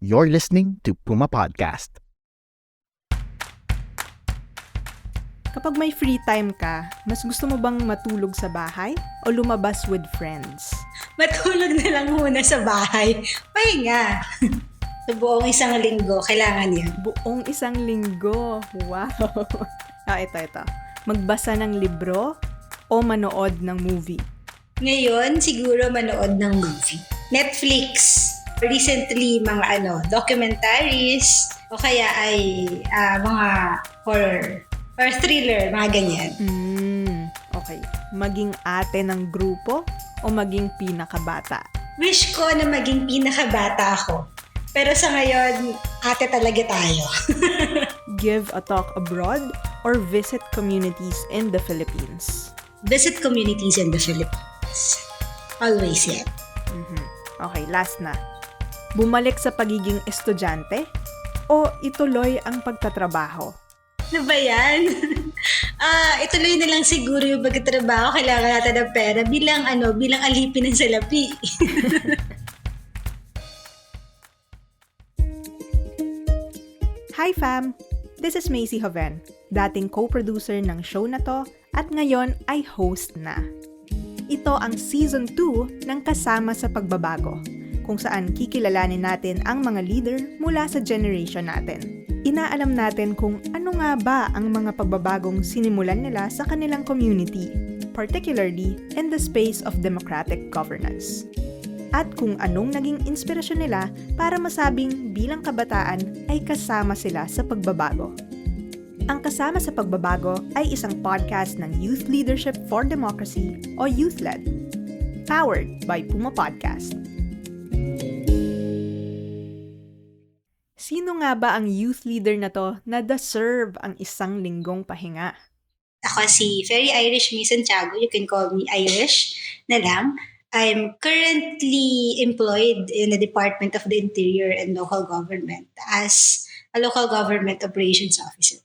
You're listening to Puma Podcast. Kapag may free time ka, mas gusto mo bang matulog sa bahay o lumabas with friends? Matulog na lang muna sa bahay. Pahinga. Sa buong isang linggo, kailangan yan. Buong isang linggo. Wow! Ito. Magbasa ng libro o manood ng movie? Ngayon, siguro manood ng movie. Netflix. Recently, mga documentaries, o kaya ay mga horror or thriller, mga ganyan. Okay. Maging ate ng grupo o maging pinakabata? Wish ko na maging pinakabata ako. Pero sa ngayon, ate talaga tayo. Give a talk abroad or visit communities in the Philippines? Visit communities in the Philippines. Always yan. Okay, last na. Bumalik sa pagiging estudyante o ituloy ang pagtatrabaho? Ano ba yan? Ituloy na lang siguro yung pagtatrabaho. Kailangan natin ng pera bilang alipin ng salapi. Hi fam! This is Macy Joven, dating co-producer ng show na to at ngayon ay host na. Ito ang Season 2 ng Kasama sa Pagbabago, kung saan kikilalanin natin ang mga leader mula sa generation natin. Inaalam natin kung ano nga ba ang mga pagbabagong sinimulan nila sa kanilang community, particularly in the space of democratic governance. At kung anong naging inspirasyon nila para masabing bilang kabataan ay kasama sila sa pagbabago. Ang Kasama sa Pagbabago ay isang podcast ng Youth Leadership for Democracy o YouthLED, powered by Puma Podcast. Sino nga ba ang youth leader na to na deserve ang isang linggong pahinga? Ako si Ferry Irish May Santiago. You can call me Irish na lang. I'm currently employed in the Department of the Interior and Local Government as a local government operations officer.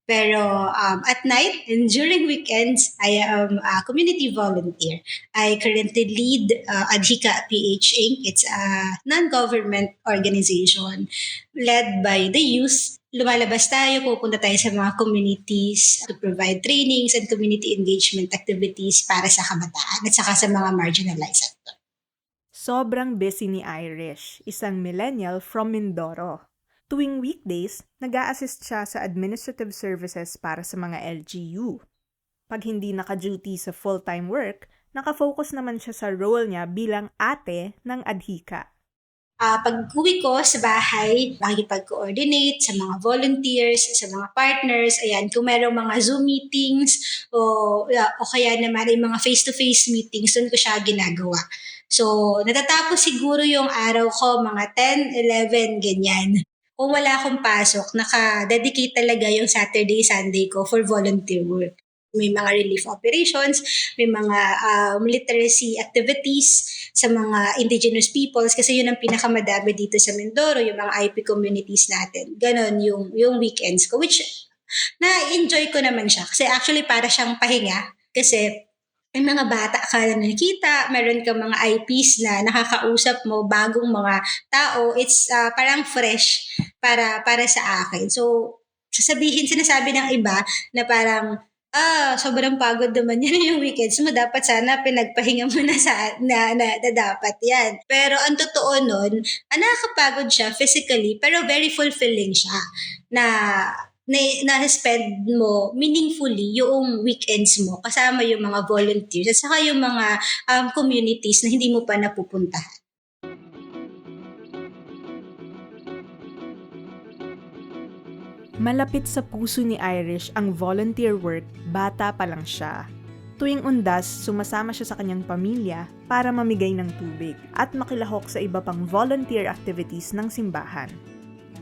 Pero at night and during weekends, I am a community volunteer. I currently lead Adhika PH Inc. It's a non-government organization led by the youth. Lumalabas tayo, pupunta tayo sa mga communities to provide trainings and community engagement activities para sa kabataan at saka sa mga marginalized sector. Sobrang busy ni Irish, isang millennial from Mindoro. Tuwing weekdays, nag-a-assist siya sa administrative services para sa mga LGU. Pag hindi naka-duty sa full-time work, nakafocus naman siya sa role niya bilang ate ng Adhika. Pag uwi ko sa bahay, makikipag-coordinate sa mga volunteers, sa mga partners, ayan, kung merong mga Zoom meetings o kaya naman ay mga face-to-face meetings, doon ko siya ginagawa. So, natatapos siguro yung araw ko, mga 10, 11, ganyan. Kung wala akong pasok, naka-dedicate talaga yung Saturday, Sunday ko for volunteer work. May mga relief operations, may mga literacy activities sa mga indigenous peoples kasi yun ang pinakamadami dito sa Mindoro, yung mga IP communities natin. Ganon yung weekends ko, which na-enjoy ko naman siya. Kasi actually para siyang pahinga kasi may mga bata ka na nakikita, meron ka mga IPs na nakakausap mo, bagong mga tao, it's parang fresh para sa akin. So, sinasabi ng iba na parang, sobrang pagod naman yan yung weekends mo. Dapat sana pinagpahinga mo na dapat yan. Pero ang totoo nun, nakakapagod siya physically, pero very fulfilling siya na-spend mo meaningfully yung weekends mo kasama yung mga volunteers at saka yung mga communities na hindi mo pa napupuntahan. Malapit sa puso ni Irish ang volunteer work, bata pa lang siya. Tuwing undas, sumasama siya sa kanyang pamilya para mamigay ng tubig at makilahok sa iba pang volunteer activities ng simbahan.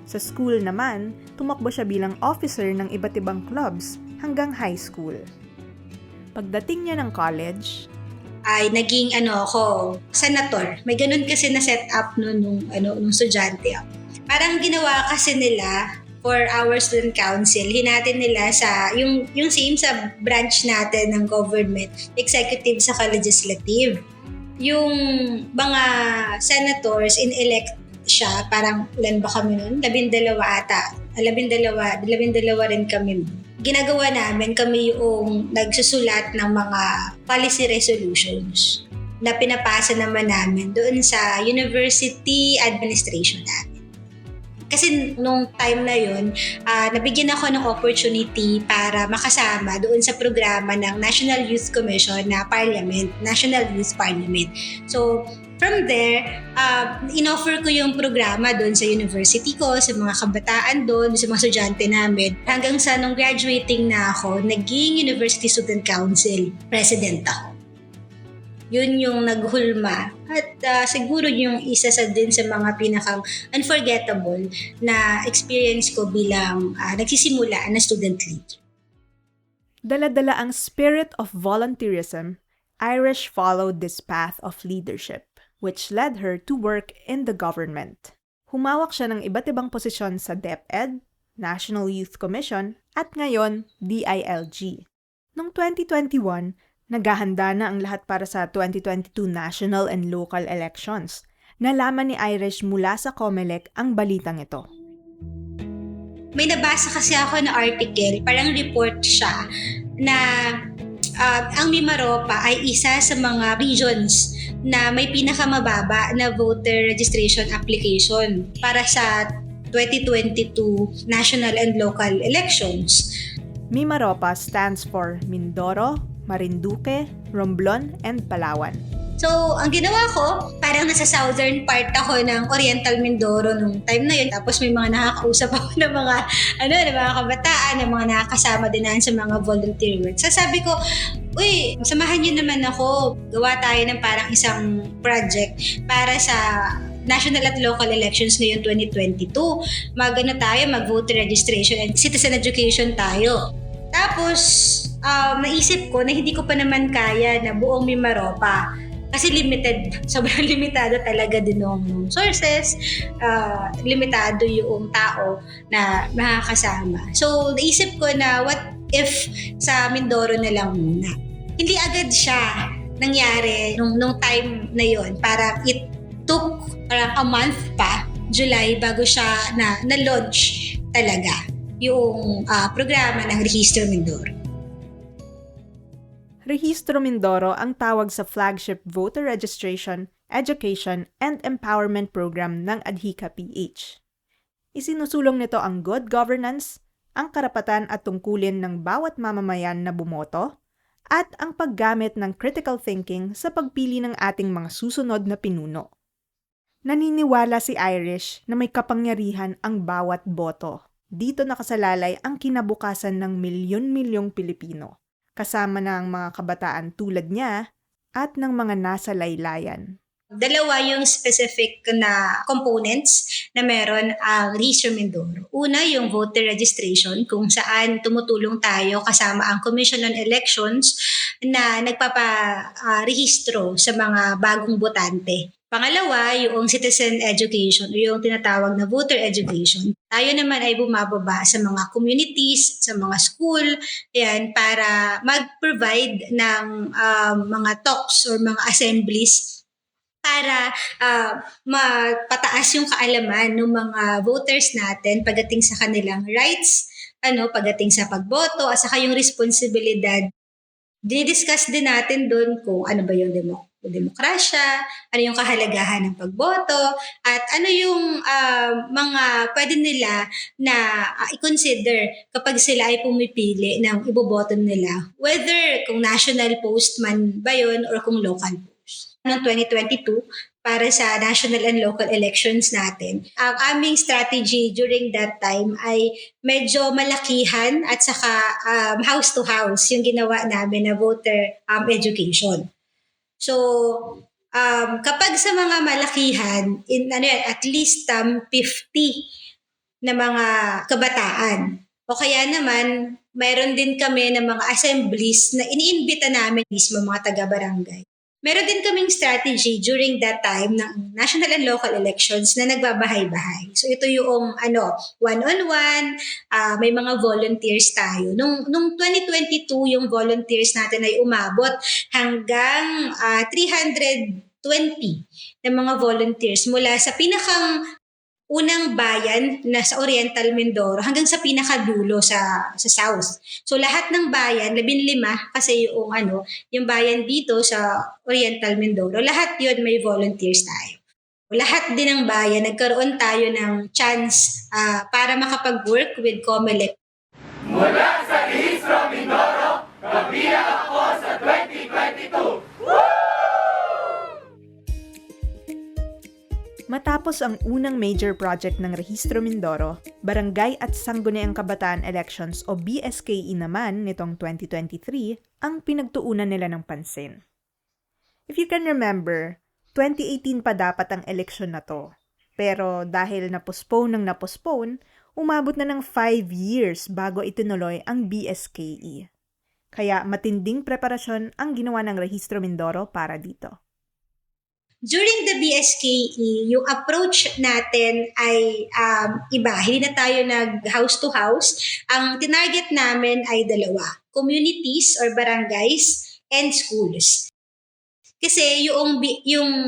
Sa school naman, tumakbo siya bilang officer ng iba't ibang clubs hanggang high school. Pagdating niya ng college, ay naging senator. May ganun kasi na set up nung estudyante. Parang ginawa kasi nila for our student council, hinatin nila sa yung same sa branch natin ng government, executive sa legislative. Yung mga senators in-elect siya, parang ilan ba kami nun? 12 ata. 12 rin kami. Ginagawa namin, kami yung nagsusulat ng mga policy resolutions na pinapasa naman namin doon sa university administration namin. Kasi nung time na yun, nabigyan ako ng opportunity para makasama doon sa programa ng National Youth Commission na Parliament, National Youth Parliament. So, from there, in-offer ko yung programa doon sa university ko, sa mga kabataan doon, sa mga estudyante namin. Hanggang sa nung graduating na ako, naging University Student Council President ako. Yun yung naghulma at siguro yung isa din sa mga pinakang unforgettable na experience ko bilang nagsisimula na student leader. Dala-dala ang spirit of volunteerism, Irish followed this path of leadership, which led her to work in the government. Humawak siya ng iba't ibang posisyon sa DepEd, National Youth Commission, at ngayon, DILG. Noong 2021, naghahanda na ang lahat para sa 2022 national and local elections. Nalaman ni Irish mula sa COMELEC ang balitang ito. May nabasa kasi ako na article, parang report siya, na ang Mimaropa ay isa sa mga regions na may pinakamababa na voter registration application para sa 2022 national and local elections. Mimaropa stands for Mindoro, Marinduque, Romblon, and Palawan. So, ang ginawa ko, parang nasa southern part ako ng Oriental Mindoro nung time na yun. Tapos may mga nakakausap ako ng mga, ng mga kabataan, ng mga nakakasama din sa mga volunteer work. So, sabi ko, uy, samahan niyo naman ako. Gawa tayo ng parang isang project para sa national at local elections ngayon 2022. Mag-voter registration and citizen education tayo. Tapos, naisip ko na hindi ko pa naman kaya na buong Mimaropa. Kasi limited, sobrang limitado talaga din ng sources, limitado yung tao na makakasama. So, naisip ko na what if sa Mindoro na lang muna. Hindi agad siya nangyari nung time na yon. Para it took parang a month pa, July, bago siya na-launch talaga yung programa ng Rehistro Mindoro. Rehistro Mindoro ang tawag sa flagship voter registration, education, and empowerment program ng Adhika PH. Isinusulong nito ang good governance, ang karapatan at tungkulin ng bawat mamamayan na bumoto, at ang paggamit ng critical thinking sa pagpili ng ating mga susunod na pinuno. Naniniwala si Irish na may kapangyarihan ang bawat boto. Dito nakasalalay ang kinabukasan ng milyon-milyong Pilipino, kasama ng mga kabataan tulad niya at ng mga nasa laylayan. Dalawa yung specific na components na meron ang Rehistro Mindoro. Una, yung voter registration, kung saan tumutulong tayo kasama ang Commission on Elections na nagpaparehistro sa mga bagong botante. Pangalawa, yung citizen education o yung tinatawag na voter education. Tayo naman ay bumababa sa mga communities, sa mga school, para mag-provide ng mga talks or mga assemblies para mapataas yung kaalaman ng mga voters natin pagdating sa kanilang rights, pagdating sa pagboto, at saka yung responsibilidad. Dinidiscuss din natin doon kung ano ba yung demokrasya, ano yung kahalagahan ng pagboto, at ano yung mga pwede nila na i-consider kapag sila ay pumipili ng iboboto nila, whether kung national post man ba yun or kung local post. Noong 2022, para sa national and local elections natin, ang aming strategy during that time ay medyo malakihan at saka house to house yung ginawa namin na voter education. So, kapag sa mga malakihan, at least 50 na mga kabataan. O kaya naman, mayroon din kami ng mga assemblies na iniimbita namin mismo mga taga-barangay. Meron din kaming strategy during that time ng national and local elections na nagbabahay-bahay. So ito yung one-on-one, may mga volunteers tayo. Nung 2022, yung volunteers natin ay umabot hanggang 320 na mga volunteers mula sa pinakang unang bayan na sa Oriental Mindoro hanggang sa pinakadulo sa south. So lahat ng bayan, 15 kasi yung bayan dito sa Oriental Mindoro, lahat 'yon may volunteers tayo. Lahat din ng bayan nagkaroon tayo ng chance para makapag-work with COMELEC. Mula sa Rehistro Mindoro, kabilang ako sa 2022! Matapos ang unang major project ng Rehistro Mindoro, Barangay at Sangguniang Kabataan Elections o BSKE naman nitong 2023 ang pinagtuunan nila ng pansin. If you can remember, 2018 pa dapat ang eleksyon na to. Pero dahil na-postpone, umabot na ng 5 years bago itinuloy ang BSKE. Kaya matinding preparasyon ang ginawa ng Rehistro Mindoro para dito. During the BSKE, yung approach natin ay iba. Hindi na tayo nag-house to house. Ang tinarget namin ay 2, communities or barangays and schools. Kasi yung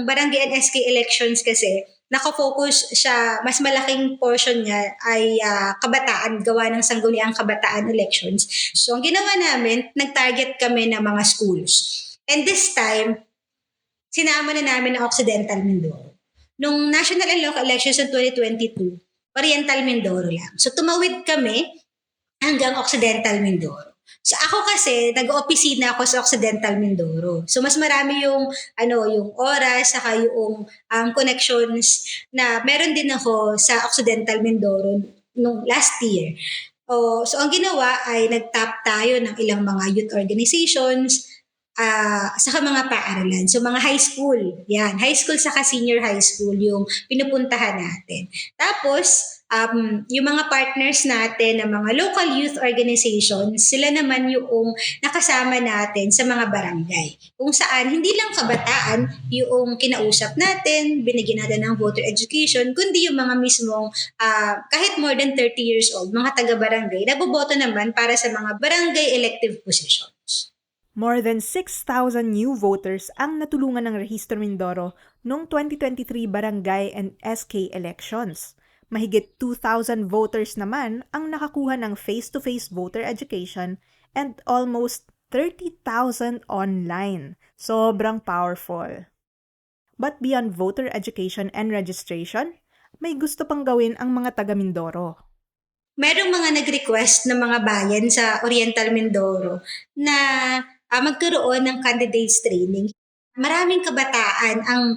barangay and SK elections kasi, nakafocus siya, mas malaking portion niya ay kabataan, gawa ng Sangguniang Kabataan Elections. So ang ginawa namin, nag-target kami ng mga schools. And this time, sinama na namin ang Occidental Mindoro. Nung national and local elections ng 2022, Oriental Mindoro lang. So tumawid kami hanggang Occidental Mindoro. So ako kasi, nag-opisina ako sa Occidental Mindoro. So mas marami yung oras, saka yung connections na meron din ako sa Occidental Mindoro nung last year. So ang ginawa ay nag-tap tayo ng ilang mga youth organizations, saka mga paaralan. So mga high school, yan. High school saka senior high school yung pinupuntahan natin. Tapos, yung mga partners natin ng mga local youth organizations, sila naman yung nakasama natin sa mga barangay. Kung saan, hindi lang kabataan yung kinausap natin, binigyan natin ng voter education, kundi yung mga mismong kahit more than 30 years old, mga taga-barangay, naboboto naman para sa mga barangay elective positions. More than 6,000 new voters ang natulungan ng Rehistro Mindoro noong 2023 barangay and SK elections. Mahigit 2,000 voters naman ang nakakuha ng face-to-face voter education and almost 30,000 online. Sobrang powerful. But beyond voter education and registration, may gusto pang gawin ang mga taga Mindoro. Merong mga nag-request ng mga bayan sa Oriental Mindoro na magkaroon ng candidates training. Maraming kabataan ang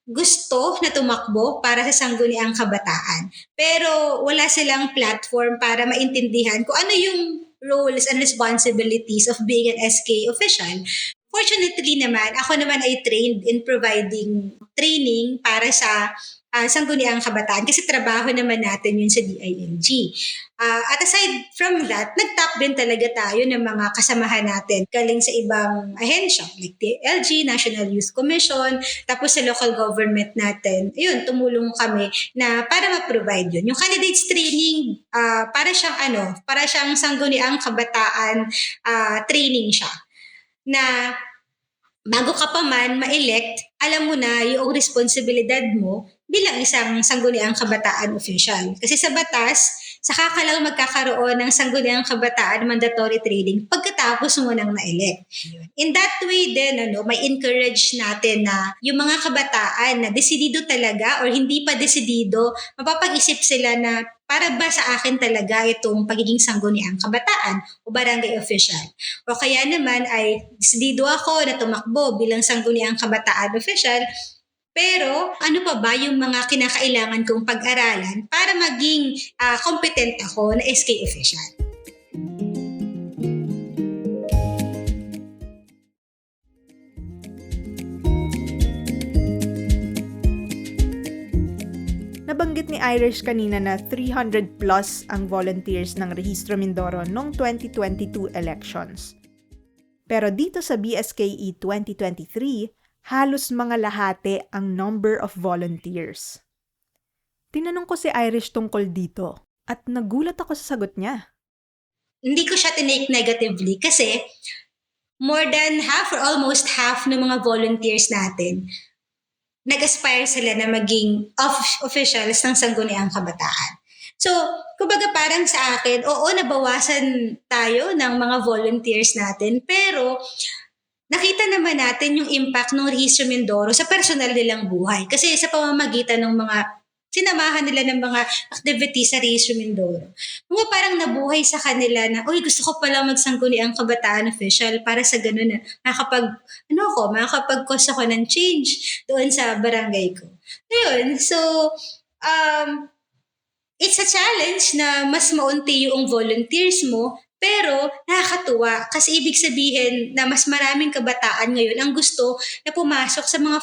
gusto na tumakbo para sa Sangguniang Kabataan. Pero wala silang platform para maintindihan kung ano yung roles and responsibilities of being an SK official. Fortunately naman, ako naman ay trained in providing training para sa Sangguniang Kabataan kasi trabaho naman natin yun sa DILG. At aside from that, nag-tap din talaga tayo ng mga kasamahan natin galing sa ibang ahensya like DILG, National Youth Commission, tapos sa local government natin. Ayun, tumulong kami na para ma-provide yun. Yung candidates training, para siyang Sangguniang Kabataan training siya. Na bago ka pa man ma-elect, alam mo na yung responsibilidad mo bilang isang Sangguniang Kabataan official. Kasi sa batas, saka ka lang magkakaroon ng Sangguniang Kabataan mandatory training pagkatapos mo nang na-elect. In that way din, may encourage natin na yung mga kabataan na desidido talaga or hindi pa desidido, mapapag-isip sila na para ba sa akin talaga itong pagiging Sangguniang Kabataan o barangay official. O kaya naman ay desidido ako na tumakbo bilang Sangguniang Kabataan official, pero ano pa ba yung mga kinakailangan kong pag-aralan para maging competent ako na SK official? Nabanggit ni Irish kanina na 300 plus ang volunteers ng Rehistro Mindoro noong 2022 elections. Pero dito sa BSKE 2023, halos mga lahati ang number of volunteers. Tinanong ko si Irish tungkol dito at nagulat ako sa sagot niya. Hindi ko siya tinake negatively kasi more than half or almost half ng mga volunteers natin nag-aspire sila na maging officials ng Sangguniang Kabataan. So, kumbaga parang sa akin, oo, nabawasan tayo ng mga volunteers natin, pero nakita naman natin yung impact ng Rehistro Mindoro sa personal nilang buhay. Kasi sa pamamagitan ng mga sinamahan nila ng mga activities sa Rehistro Mindoro. Mga parang nabuhay sa kanila na, uy, gusto ko pala magsangguniang kabataan official para sa ganun na makakapag-cause ako ng change doon sa barangay ko. Ayun, so, it's a challenge na mas maunti yung volunteers mo, pero nakakatuwa kasi ibig sabihin na mas maraming kabataan ngayon ang gusto na pumasok sa mga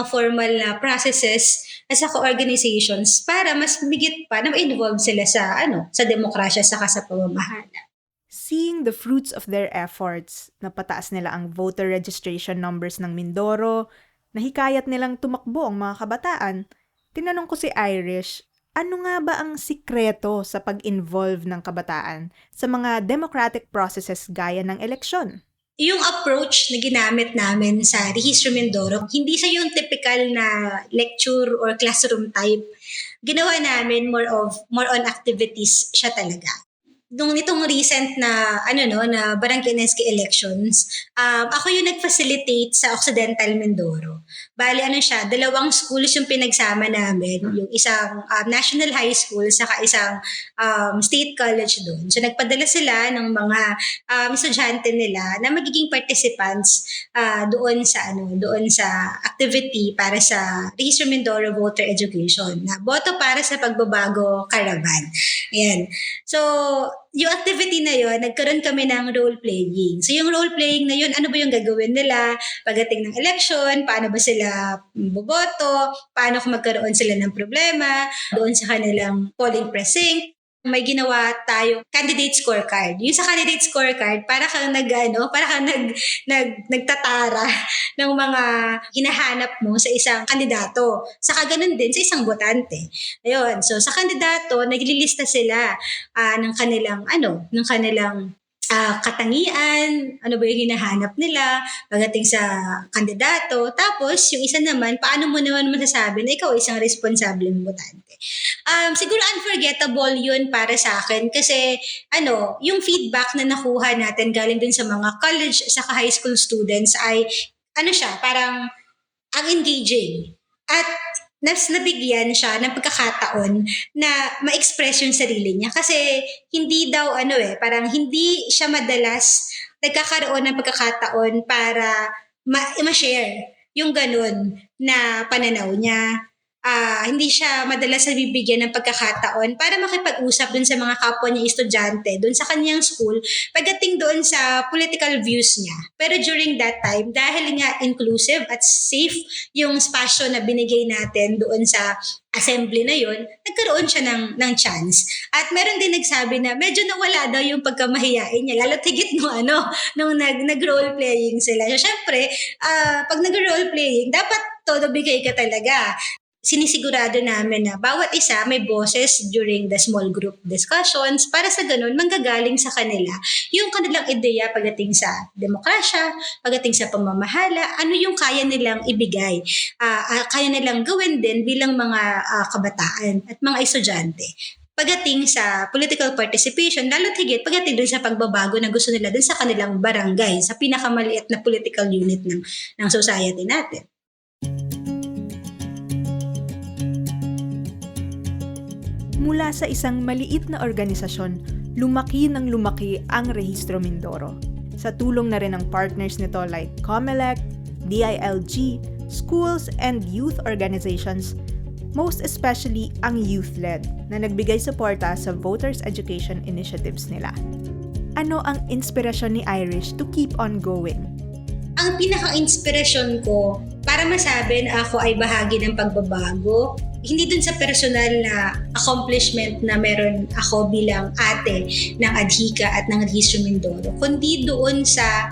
formal na processes at saka organizations para mas bigit pa na ma-involve sila sa demokrasya saka sa pamamahala. Seeing the fruits of their efforts, napataas nila ang voter registration numbers ng Mindoro, nahikayat nilang tumakbo ang mga kabataan, tinanong ko si Irish, ano nga ba ang sikreto sa pag-involve ng kabataan sa mga democratic processes gaya ng eleksyon? Yung approach na ginamit namin sa Rehistro Mindoro, hindi siya yung typical na lecture or classroom type. Ginawa namin more on activities siya talaga. Nung itong recent na Barangay NSK elections, ako yung nag-facilitate sa Occidental Mindoro. Bali, 2 schools yung pinagsama namin, yung isang national high school saka isang state college doon. So nagpadala sila ng mga estudyante nila na magiging participants doon sa activity para sa Rehistro Mindoro Voter Education na boto para sa pagbabago caravan. Ayan. So, yung activity na yun, nagkaroon kami ng role-playing. So, yung role-playing na yun, ano ba yung gagawin nila pagdating ng election, paano ba sila boboto, paano kung magkaroon sila ng problema, doon sa kanilang polling precinct. May ginawa tayo candidate scorecard. Yung sa candidate scorecard, para kang nagtatara ng mga hinahanap mo sa isang kandidato. Saka ganun din sa isang botante. Ayun. So sa kandidato, naglilista sila ng kanilang katangian, ano ba yung hinahanap nila pagdating sa kandidato. Tapos, yung isa naman, paano mo naman masasabi na ikaw isang responsableng botante. Siguro unforgettable yun para sa akin kasi yung feedback na nakuha natin galing din sa mga college saka high school students ay parang ang engaging. At nabigyan siya ng pagkakataon na ma-express yung sarili niya. Kasi hindi daw parang hindi siya madalas nagkakaroon ng pagkakataon para ma-share yung ganun na pananaw niya. Hindi siya madalas nabibigyan ng pagkakataon para makipag-usap dun sa mga kapwa niya estudyante, dun sa kanyang school, pagdating doon sa political views niya. Pero during that time, dahil nga inclusive at safe yung spasyo na binigay natin doon sa assembly na yon, nagkaroon siya ng chance. At meron din nagsabi na medyo nawala daw yung pagkamahiyain niya, lalo tigit nung nag-role-playing sila. So, syempre, pag nag-role-playing, dapat todo bigay ka talaga. Sinisigurado namin na bawat isa may boses during the small group discussions para sa ganun manggagaling sa kanila yung kanilang ideya pagdating sa demokrasya, pagdating sa pamamahala, ano yung kaya nilang ibigay, kaya nilang gawin din bilang mga kabataan at mga estudyante pagdating sa political participation, lalo higit pagdating dun sa pagbabago na gusto nila dun sa kanilang barangay, sa pinakamaliit na political unit ng society natin. Mula sa isang maliit na organisasyon, lumaki ang Rehistro Mindoro. Sa tulong na rin ng partners nito like COMELEC, DILG, schools and youth organizations, most especially ang youth-led na nagbigay suporta sa voters education initiatives nila. Ano ang inspirasyon ni Irish to keep on going? Ang pinaka-inspirasyon ko para masabi na ako ay bahagi ng pagbabago, hindi dun sa personal na accomplishment na meron ako bilang ate ng Adhika at ng Rehistro Mindoro, kundi doon sa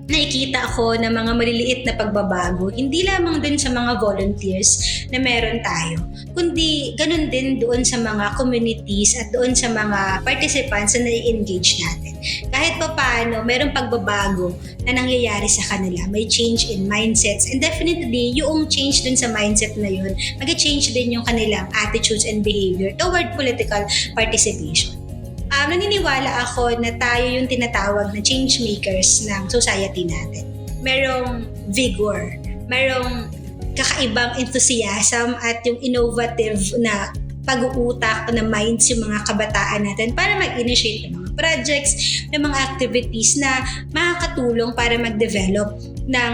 nakikita ako ng mga maliliit na pagbabago, hindi lamang din sa mga volunteers na meron tayo, kundi ganun din doon sa mga communities at doon sa mga participants na nai-engage natin. Kahit kahit pa paano, merong pagbabago na nangyayari sa kanila. May change in mindsets. And definitely, yung change dun sa mindset na yun, mag-change din yung kanilang attitudes and behavior toward political participation. Naniniwala ako na tayo yung tinatawag na change makers ng society natin. Merong vigor, merong kakaibang enthusiasm at yung innovative na pag-uutak na minds yung mga kabataan natin para mag-initiate ng mga projects, ng mga activities na makakatulong para mag-develop ng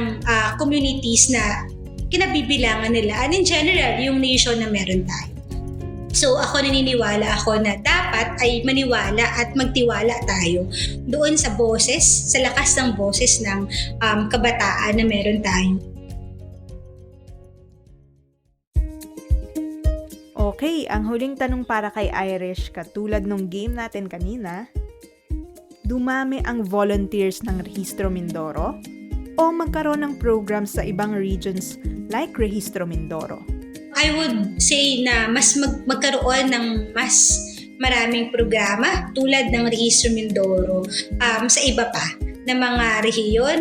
communities na kinabibilangan nila and in general, yung nation na meron tayo. So ako naniniwala ako na dapat ay maniwala at magtiwala tayo doon sa boses, sa lakas ng boses ng kabataan na meron tayo. Okay, ang huling tanong para kay Irish, katulad nung game natin kanina, dumami ang volunteers ng Rehistro Mindoro o magkaroon ng programs sa ibang regions like Rehistro Mindoro? I would say na mas magkaroon ng mas maraming programa tulad ng Rehistro Mindoro sa iba pa na mga rehiyon,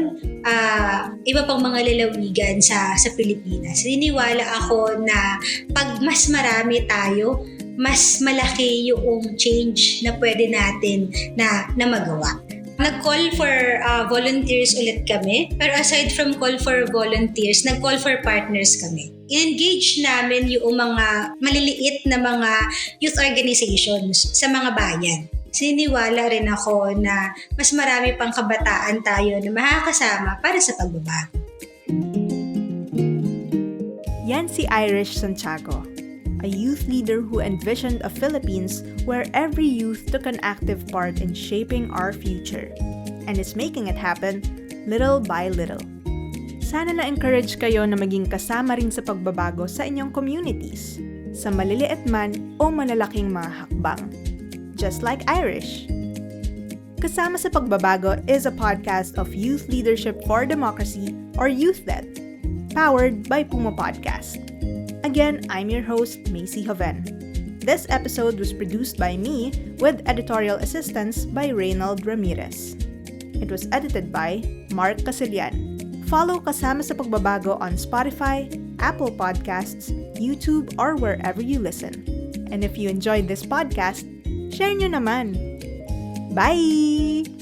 iba pang mga lalawigan sa Pilipinas. Niniwala ako na pag mas marami tayo, mas malaki yung change na pwede natin na magawa. Nag-call for volunteers ulit kami, pero aside from call for volunteers, nag-call for partners kami. I-engage namin yung mga maliliit na mga youth organizations sa mga bayan. Siniwala rin ako na mas marami pang kabataan tayo na makakasama para sa pagbabago. Yan si Irish Santiago, a youth leader who envisioned a Philippines where every youth took an active part in shaping our future and is making it happen little by little. Sana na-encourage kayo na maging kasama rin sa pagbabago sa inyong communities, sa maliliit man o malalaking mga hakbang. Just like Irish. Kasama sa Pagbabago is a podcast of Youth Leadership for Democracy or YouthLed, powered by Puma Podcast. Again, I'm your host, Macy Hoven. This episode was produced by me with editorial assistance by Reynald Ramirez. It was edited by Mark Casilian. Follow Kasama sa Pagbabago on Spotify, Apple Podcasts, YouTube, or wherever you listen. And if you enjoyed this podcast, share nyo naman. Bye!